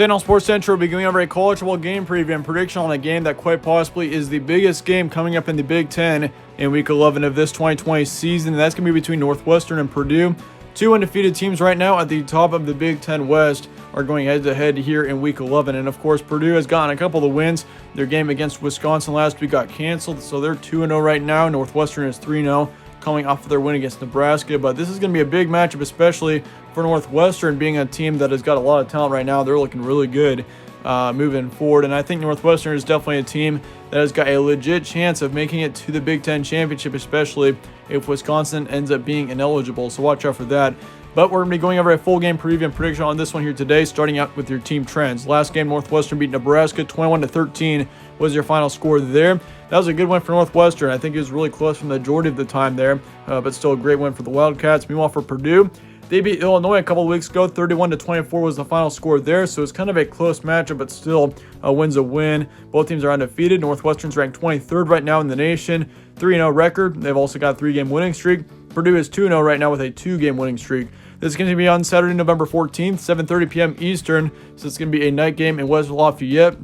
Today on Sports Central, we'll be going over a college football game preview and prediction on a game that quite possibly is the biggest game coming up in the Big Ten in Week 11 of this 2020 season. And that's going to be between Northwestern and Purdue. Two undefeated teams right now at the top of the Big Ten West are going head-to-head here in Week 11. And, of course, Purdue has gotten a couple of wins. Their game against Wisconsin last week got canceled, so they're 2-0 right now. Northwestern is 3-0. Coming off of their win against Nebraska, but this is going to be a big matchup, especially for Northwestern being a team that has got a lot of talent right now. They're looking really good moving forward, and I think Northwestern is definitely a team that has got a legit chance of making it to the Big Ten championship, especially if Wisconsin ends up being ineligible, so watch out for that. But we're going to be going over a full game preview and prediction on this one here today, starting out with your team trends. Last game, Northwestern beat Nebraska 21-13 was your final score there. That was a good win for Northwestern. I think it was really close for the majority of the time there, but still a great win for the Wildcats. Meanwhile, for Purdue, they beat Illinois a couple of weeks ago. 31-24 was the final score there, so it's kind of a close matchup, but still a win's a win. Both teams are undefeated. Northwestern's ranked 23rd right now in the nation, 3-0 record. They've also got a 3-game winning streak. Purdue is 2-0 right now with a 2-game winning streak. This is going to be on Saturday, November 14th, 7:30 p.m. Eastern, so it's going to be a night game in West Lafayette.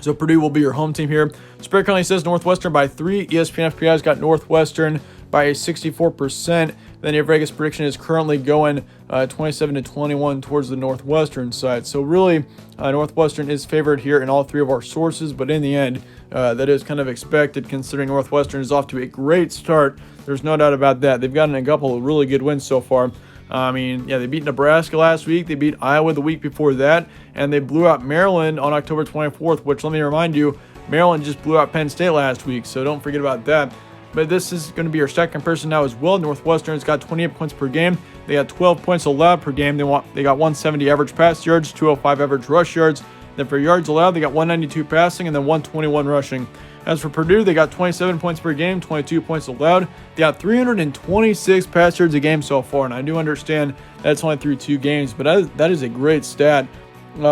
So Purdue will be your home team here. Spread currently says Northwestern by 3. ESPN FPI's got Northwestern by a 64%. Then your Vegas prediction is currently going 27-21 towards the Northwestern side. So really, Northwestern is favored here in all three of our sources. But in the end, that is kind of expected considering Northwestern is off to a great start. There's no doubt about that. They've gotten a couple of really good wins so far. They beat Nebraska last week. They beat Iowa the week before that. And they blew out Maryland on October 24th, which, let me remind you, Maryland just blew out Penn State last week. So don't forget about that. But this is going to be your second person now as well. Northwestern's got 28 points per game. They got 12 points allowed per game. They got 170 average pass yards, 205 average rush yards. Then for yards allowed, they got 192 passing and then 121 rushing. As for Purdue, they got 27 points per game, 22 points allowed. They got 326 pass yards a game so far, and I do understand that's only through 2 games, but that is a great stat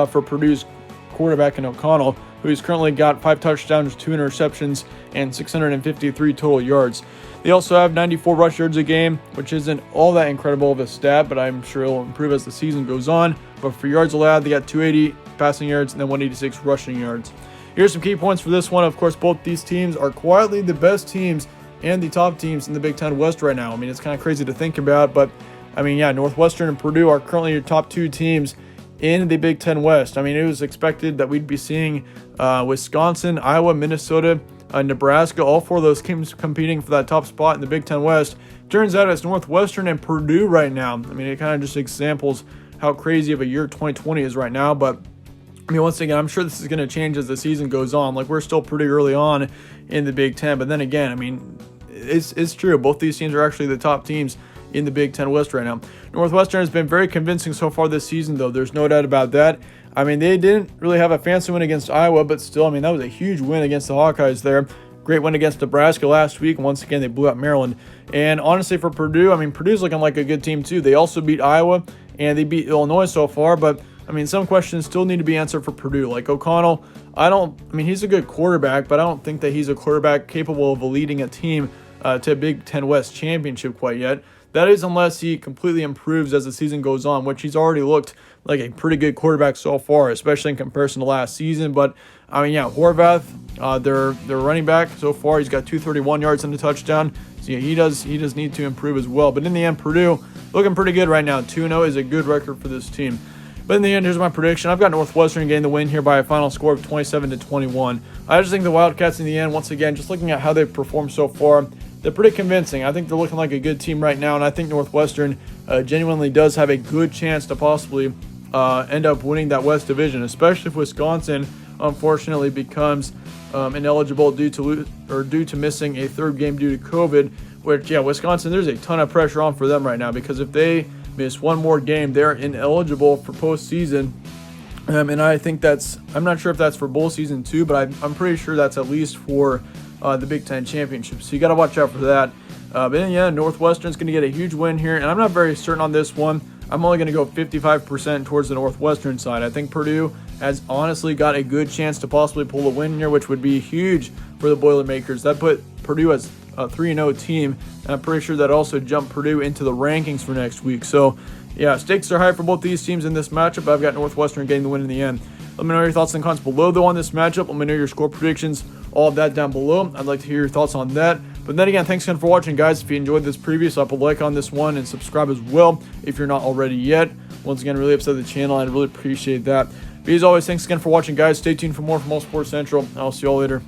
for Purdue's quarterback in O'Connell, who's currently got 5 touchdowns, 2 interceptions, and 653 total yards. They also have 94 rush yards a game, which isn't all that incredible of a stat, but I'm sure it'll improve as the season goes on. But for yards allowed, they got 280 passing yards and then 186 rushing yards. Here's some key points for this one. Of course, both these teams are quietly the best teams and the top teams in the Big Ten West right now. It's kind of crazy to think about, but Northwestern and Purdue are currently your top 2 teams in the Big Ten West. It was expected that we'd be seeing Wisconsin, Iowa, Minnesota, Nebraska, all 4 of those teams competing for that top spot in the Big Ten West. Turns out it's Northwestern and Purdue right now. It kind of just examples how crazy of a year 2020 is right now, but once again, I'm sure this is going to change as the season goes on. We're still pretty early on in the Big Ten, but then again, it's true. Both these teams are actually the top teams in the Big Ten West right now. Northwestern has been very convincing so far this season, though. There's no doubt about that. They didn't really have a fancy win against Iowa, but still, that was a huge win against the Hawkeyes there. Great win against Nebraska last week. Once again, they blew out Maryland. And honestly, for Purdue, Purdue's looking like a good team, too. They also beat Iowa, and they beat Illinois so far, but some questions still need to be answered for Purdue. Like O'Connell, he's a good quarterback, but I don't think that he's a quarterback capable of leading a team to a Big Ten West championship quite yet. That is unless he completely improves as the season goes on, which he's already looked like a pretty good quarterback so far, especially in comparison to last season. But, Horvath, their running back so far, he's got 231 yards and a touchdown. So, he does need to improve as well. But in the end, Purdue looking pretty good right now. 2-0 is a good record for this team. But in the end, here's my prediction. I've got Northwestern getting the win here by a final score of 27-21. I just think the Wildcats in the end, once again, just looking at how they've performed so far, they're pretty convincing. I think they're looking like a good team right now, and I think Northwestern genuinely does have a good chance to possibly end up winning that West Division, especially if Wisconsin, unfortunately, becomes ineligible due to missing a 3rd game due to COVID, which, Wisconsin, there's a ton of pressure on for them right now because if they miss one more game, they're ineligible for postseason. And I think I'm not sure if that's for bowl season too, but I'm pretty sure that's at least for the Big Ten Championship. So you got to watch out for that. But Northwestern's going to get a huge win here, and I'm not very certain on this one. I'm only going to go 55% towards the Northwestern side. I think Purdue has honestly got a good chance to possibly pull a win here, which would be huge for the Boilermakers. That put Purdue as a 3-0 team, and I'm pretty sure that also jumped Purdue into the rankings for next week. So, Yeah, stakes are high for both these teams in this matchup. I've got Northwestern getting the win in the end. Let me know your thoughts and comments below, though, on this matchup. Let me know your score predictions, all of that down below. I'd like to hear your thoughts on that. But then again, thanks again for watching, guys. If you enjoyed this preview, slap a like on this one and subscribe as well if you're not already yet. Once again, really upset the channel. I'd really appreciate that. But as always, thanks again for watching, guys. Stay tuned for more from All Sports Central. I'll see you all later.